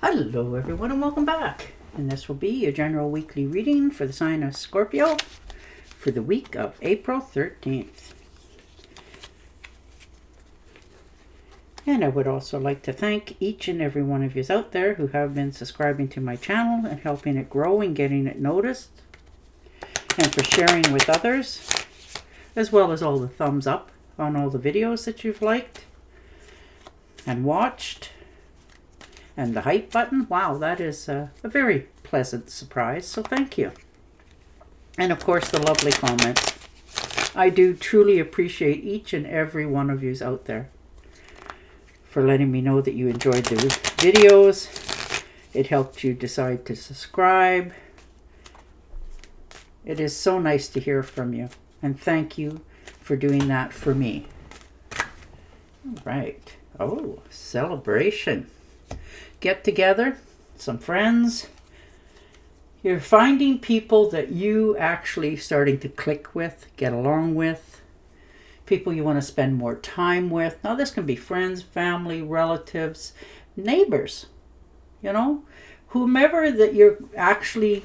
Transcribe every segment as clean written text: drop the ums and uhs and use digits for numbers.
Hello everyone and welcome back. And this will be your general weekly reading for the sign of Scorpio for the week of April 13th. And I would also like to thank each and every one of you out there who have been subscribing to my channel and helping it grow and getting it noticed. And for sharing with others, as well as all the thumbs up on all the videos that you've liked and watched. And the hype button, wow, that is a very pleasant surprise, so thank you. And of course the lovely comments. I do truly appreciate each and every one of yous out there for letting me know that you enjoyed the videos. It helped you decide to subscribe. It is so nice to hear from you, and thank you for doing that for me. All right. Oh, celebration. Get together, some friends. You're finding people that you actually starting to click with, get along with, people you want to spend more time with. Now this can be friends, family, relatives, neighbors, you know, whomever that you're actually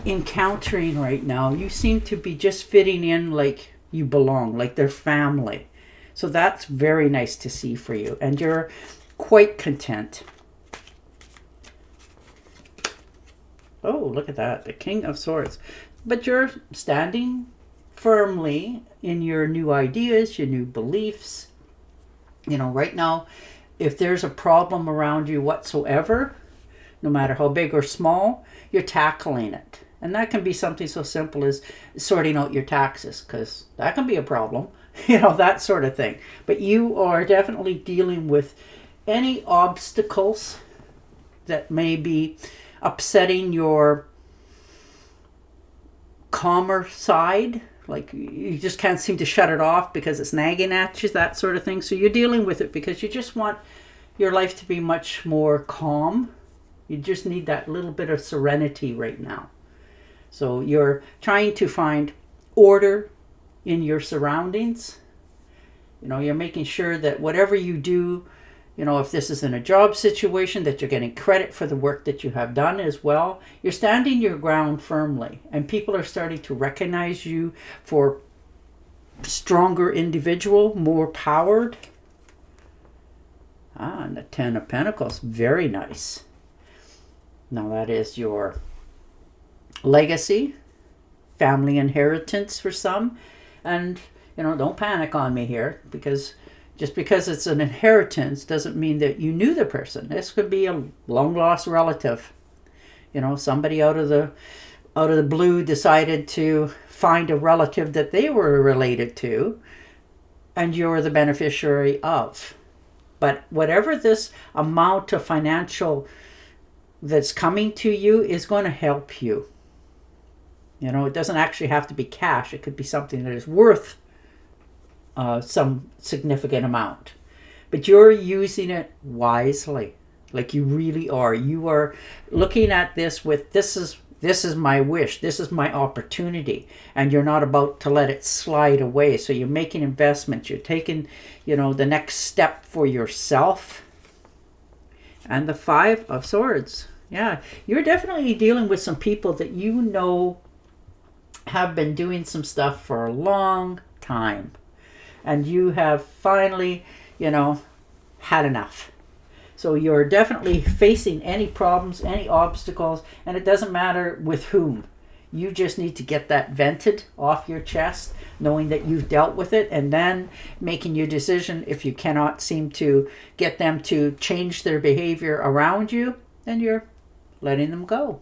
encountering right now. You seem to be just fitting in like you belong, like they're family. So that's very nice to see for you, and you're quite content. Oh, look at that, the King of Swords. But you're standing firmly in your new ideas, your new beliefs. You know, right now, if there's a problem around you whatsoever, no matter how big or small, you're tackling it. And that can be something so simple as sorting out your taxes, because that can be a problem, you know, that sort of thing. But you are definitely dealing with any obstacles that may be upsetting your calmer side, like you just can't seem to shut it off because it's nagging at you, that sort of thing. So you're dealing with it because you just want your life to be much more calm. You just need that little bit of serenity right now. So you're trying to find order in your surroundings. You know, you're making sure that whatever you do, you know, if this is in a job situation, that you're getting credit for the work that you have done as well. You're standing your ground firmly, and people are starting to recognize you for stronger individual, more powered. Ah, and the Ten of Pentacles, very nice. Now that is your legacy, family inheritance for some. And, you know, don't panic on me here, because just because it's an inheritance doesn't mean that you knew the person. This could be a long-lost relative. You know, somebody out of the blue decided to find a relative that they were related to, and you're the beneficiary of. But whatever this amount of financial that's coming to you is going to help you. You know, it doesn't actually have to be cash. It could be something that is worth some significant amount, but you're using it wisely, like you really are. You are looking at this with, this is my wish, this is my opportunity, and you're not about to let it slide away. So you're making investments, you're taking, you know, the next step for yourself. And the Five of Swords, yeah, you're definitely dealing with some people that you know have been doing some stuff for a long time. And you have finally, you know, had enough. So you're definitely facing any problems, any obstacles, and it doesn't matter with whom. You just need to get that vented off your chest, knowing that you've dealt with it, and then making your decision. If you cannot seem to get them to change their behavior around you, then you're letting them go.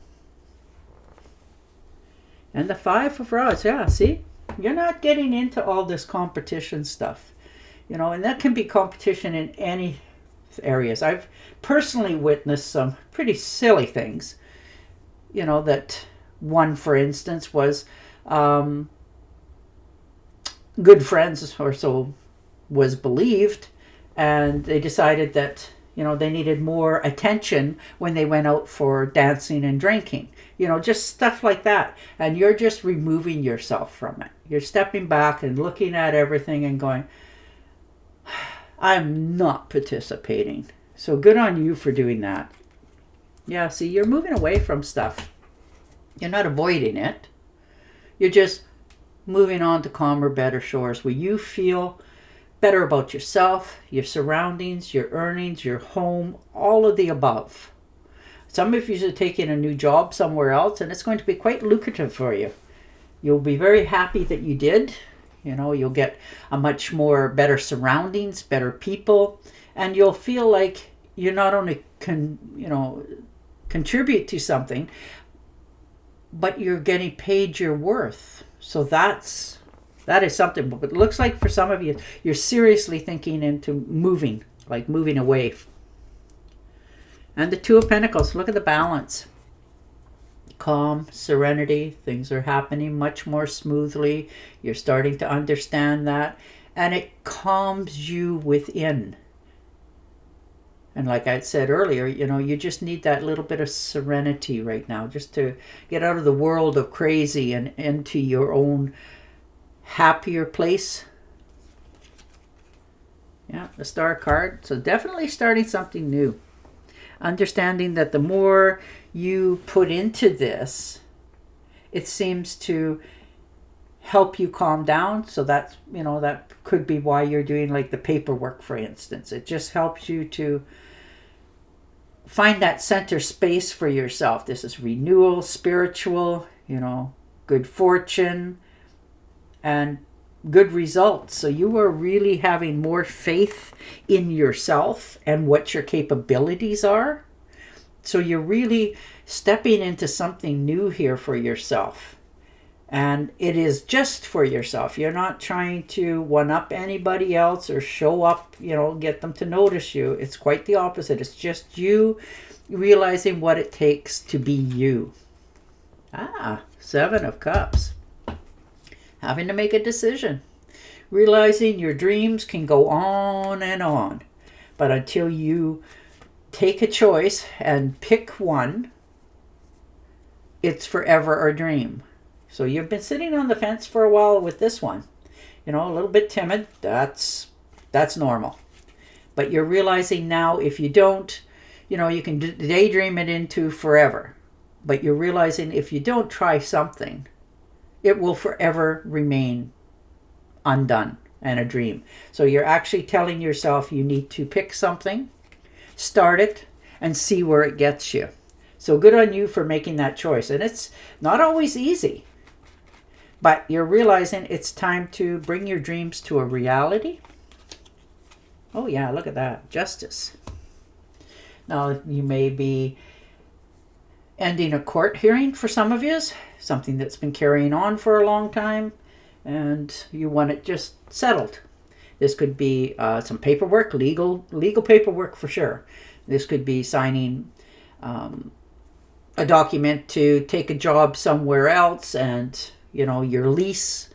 And the Five of Rods, yeah, see? You're not getting into all this competition stuff, you know, and that can be competition in any areas. I've personally witnessed some pretty silly things, you know, that one, for instance, was good friends or so was believed, and they decided that, you know, they needed more attention when they went out for dancing and drinking, you know, just stuff like that. And you're just removing yourself from it. You're stepping back and looking at everything and going, I'm not participating. So good on you for doing that. Yeah, see, you're moving away from stuff. You're not avoiding it. You're just moving on to calmer, better shores where you feel better about yourself, your surroundings, your earnings, your home, all of the above. Some of you are taking a new job somewhere else, and it's going to be quite lucrative for you. You'll be very happy that you did. You know, you'll get a much more better surroundings, better people, and you'll feel like you not only contribute to something, but you're getting paid your worth. So that is something. But it looks like for some of you, you're seriously thinking into moving, like moving away. And the Two of Pentacles, look at the balance. Calm, serenity, things are happening much more smoothly. You're starting to understand that. And it calms you within. And like I said earlier, you just need that little bit of serenity right now, just to get out of the world of crazy and into your own happier place. Yeah, the Star card. So definitely starting something new. Understanding that the more you put into this, it seems to help you calm down. So that's, that could be why you're doing like the paperwork, for instance. It just helps you to find that center space for yourself. This is renewal, spiritual, good fortune, and good results. So you are really having more faith in yourself and what your capabilities are. So you're really stepping into something new here for yourself. And it is just for yourself. You're not trying to one-up anybody else or show up, get them to notice you. It's quite the opposite. It's just you realizing what it takes to be you. Seven of Cups. Having to make a decision. Realizing your dreams can go on and on. But until you take a choice and pick one, it's forever a dream. So you've been sitting on the fence for a while with this one. A little bit timid. That's normal. But you're realizing now if you don't, you can daydream it into forever. But you're realizing if you don't try something, it will forever remain undone and a dream. So you're actually telling yourself you need to pick something, start it, and see where it gets you. So good on you for making that choice. And it's not always easy. But you're realizing it's time to bring your dreams to a reality. Oh yeah, look at that. Justice. Now you may be ending a court hearing for some of you. Something that's been carrying on for a long time. And you want it just settled. This could be some paperwork, legal paperwork for sure. This could be signing a document to take a job somewhere else, and your lease,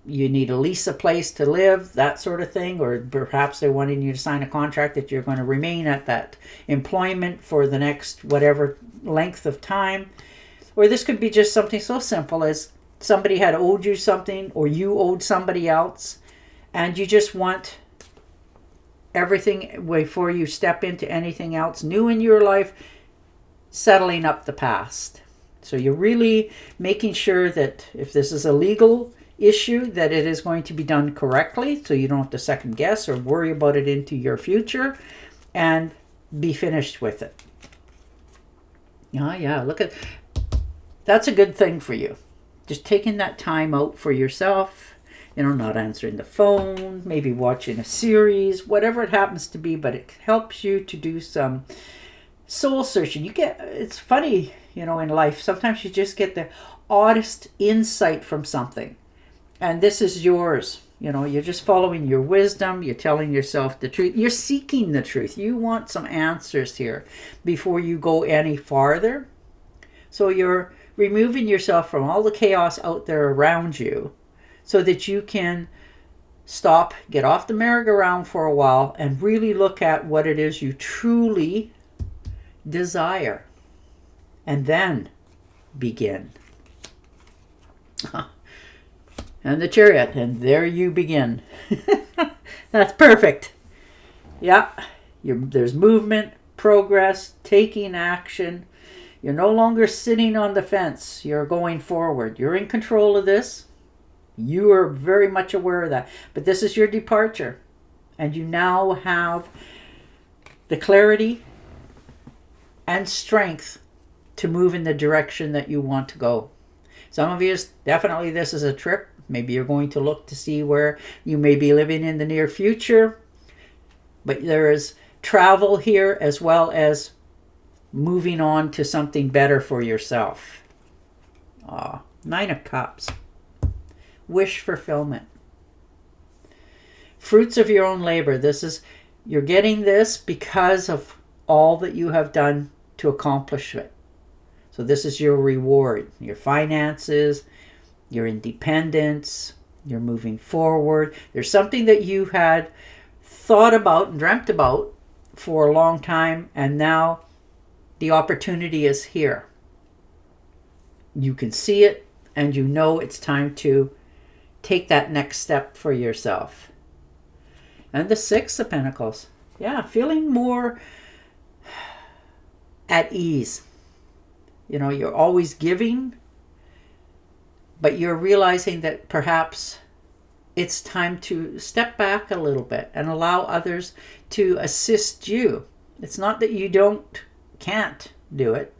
you need to lease a place to live, that sort of thing. Or perhaps they're wanting you to sign a contract that you're going to remain at that employment for the next whatever length of time. Or this could be just something so simple as somebody had owed you something, or you owed somebody else, and you just want everything before you step into anything else new in your life, settling up the past. So you're really making sure that if this is a legal issue, that it is going to be done correctly, so you don't have to second guess or worry about it into your future, and be finished with it. Yeah, look at that's a good thing for you. Just taking that time out for yourself, not answering the phone, maybe watching a series, whatever it happens to be, but it helps you to do some soul searching. It's funny, in life, sometimes you just get the oddest insight from something. And this is yours. You're just following your wisdom. You're telling yourself the truth. You're seeking the truth. You want some answers here before you go any farther. So you're removing yourself from all the chaos out there around you so that you can stop, get off the merry-go-round for a while, and really look at what it is you truly desire. And then begin. And the Chariot, and there you begin. That's perfect. Yeah, there's movement, progress, taking action. You're no longer sitting on the fence. You're going forward. You're in control of this. You are very much aware of that. But this is your departure. And you now have the clarity and strength to move in the direction that you want to go. Some of you, definitely this is a trip. Maybe you're going to look to see where you may be living in the near future. But there is travel here as well as moving on to something better for yourself. Nine of Cups. Wish fulfillment. Fruits of your own labor. You're getting this because of all that you have done to accomplish it. So this is your reward. Your finances, your independence, you're moving forward. There's something that you had thought about and dreamt about for a long time, and now the opportunity is here. You can see it, and you know it's time to take that next step for yourself. And the Six of Pentacles. Yeah, feeling more at ease. You know, you're always giving, but you're realizing that perhaps it's time to step back a little bit and allow others to assist you. It's not that you can't do it.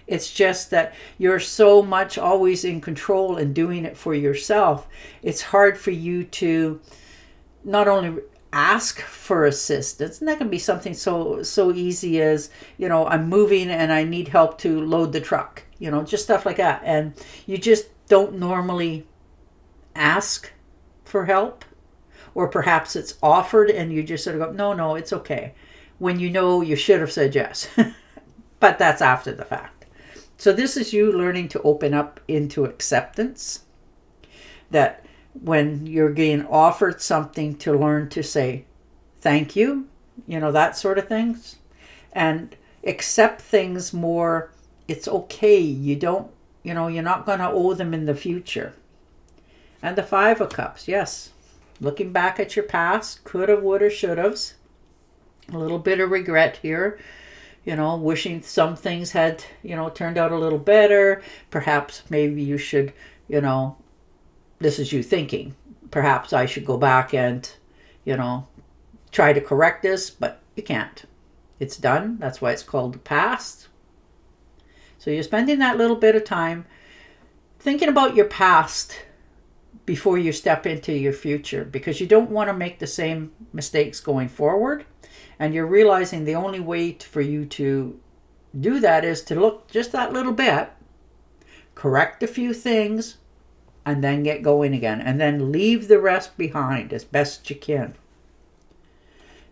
It's just that you're so much always in control and doing it for yourself. It's hard for you to not only ask for assistance, and that can be something so easy as, you know, I'm moving and I need help to load the truck, you know, just stuff like that. And you just don't normally ask for help, or perhaps it's offered and you just sort of go, no, it's okay, when you know you should have said yes. But that's after the fact. So this is you learning to open up into acceptance, that when you're getting offered something, to learn to say thank you, you know, that sort of things, and accept things more. It's okay. You don't, you know, you're not going to owe them in the future. And the Five of Cups. Yes. Looking back at your past, coulda, woulda, shouldas. A little bit of regret here. You know, wishing some things had, you know, turned out a little better. Perhaps maybe you should, you know, this is you thinking, perhaps I should go back and, you know, try to correct this, but you can't. It's done. That's why it's called the past. So you're spending that little bit of time thinking about your past before you step into your future, because you don't want to make the same mistakes going forward. And you're realizing the only way for you to do that is to look just that little bit, correct a few things, and then get going again. And then leave the rest behind as best you can.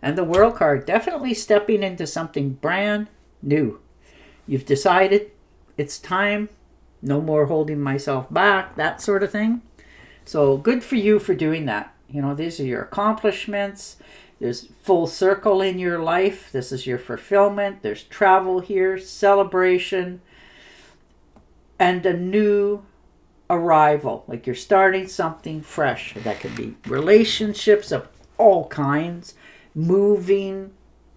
And the World card, definitely stepping into something brand new. You've decided it's time. No more holding myself back, that sort of thing. So good for you for doing that. You know, these are your accomplishments. There's full circle in your life. This is your fulfillment. There's travel here, celebration, and a new arrival. Like you're starting something fresh. That could be relationships of all kinds, moving.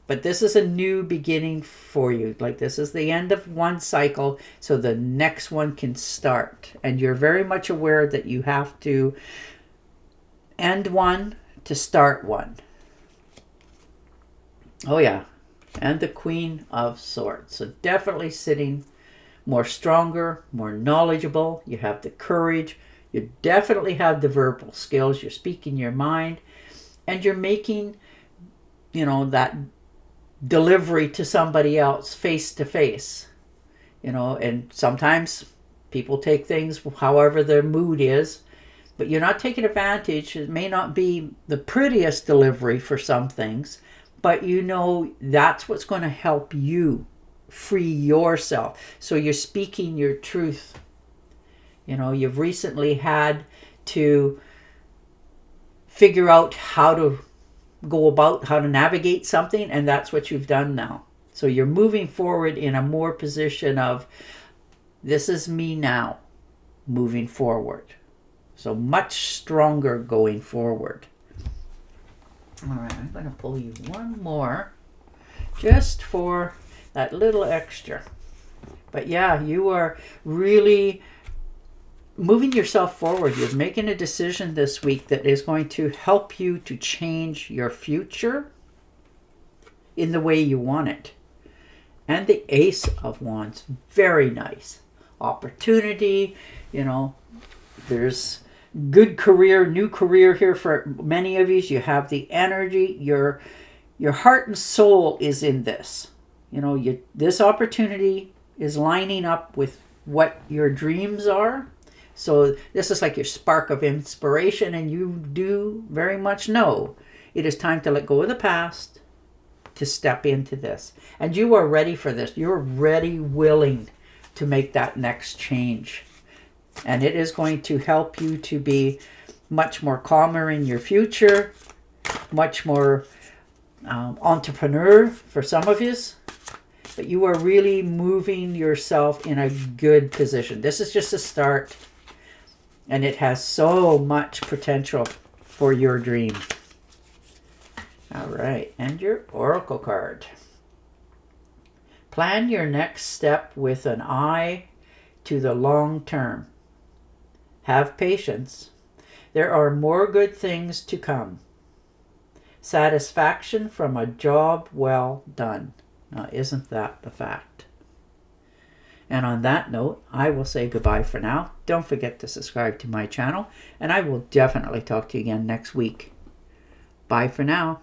But this is a new beginning for you. Like this is the end of one cycle, so the next one can start. And you're very much aware that you have to end one to start one. Oh yeah, and the Queen of Swords. So definitely sitting more stronger, more knowledgeable. You have the courage. You definitely have the verbal skills. You're speaking your mind. And you're making, you know, that delivery to somebody else face to face. You know, and sometimes people take things however their mood is. But you're not taking advantage. It may not be the prettiest delivery for some things, but you know that's what's going to help you free yourself. So you're speaking your truth. You know, you've recently had to figure out how to go about, how to navigate something, and that's what you've done now. So you're moving forward in a more position of, this is me now, moving forward. So much stronger going forward. All right, I'm going to pull you one more just for that little extra. But yeah, you are really moving yourself forward. You're making a decision this week that is going to help you to change your future in the way you want it. And the Ace of Wands, very nice. Opportunity, there's good career, new career here for many of you. You have the energy, your heart and soul is in this. This opportunity is lining up with what your dreams are. So this is like your spark of inspiration, and you do very much know it is time to let go of the past, to step into this. And you are ready for this. You're ready, willing to make that next change. And it is going to help you to be much more calmer in your future, much more entrepreneur for some of you. But you are really moving yourself in a good position. This is just a start. And it has so much potential for your dream. All right, and your Oracle card. Plan your next step with an eye to the long term. Have patience. There are more good things to come. Satisfaction from a job well done. Now, isn't that the fact? And on that note, I will say goodbye for now. Don't forget to subscribe to my channel, and I will definitely talk to you again next week. Bye for now.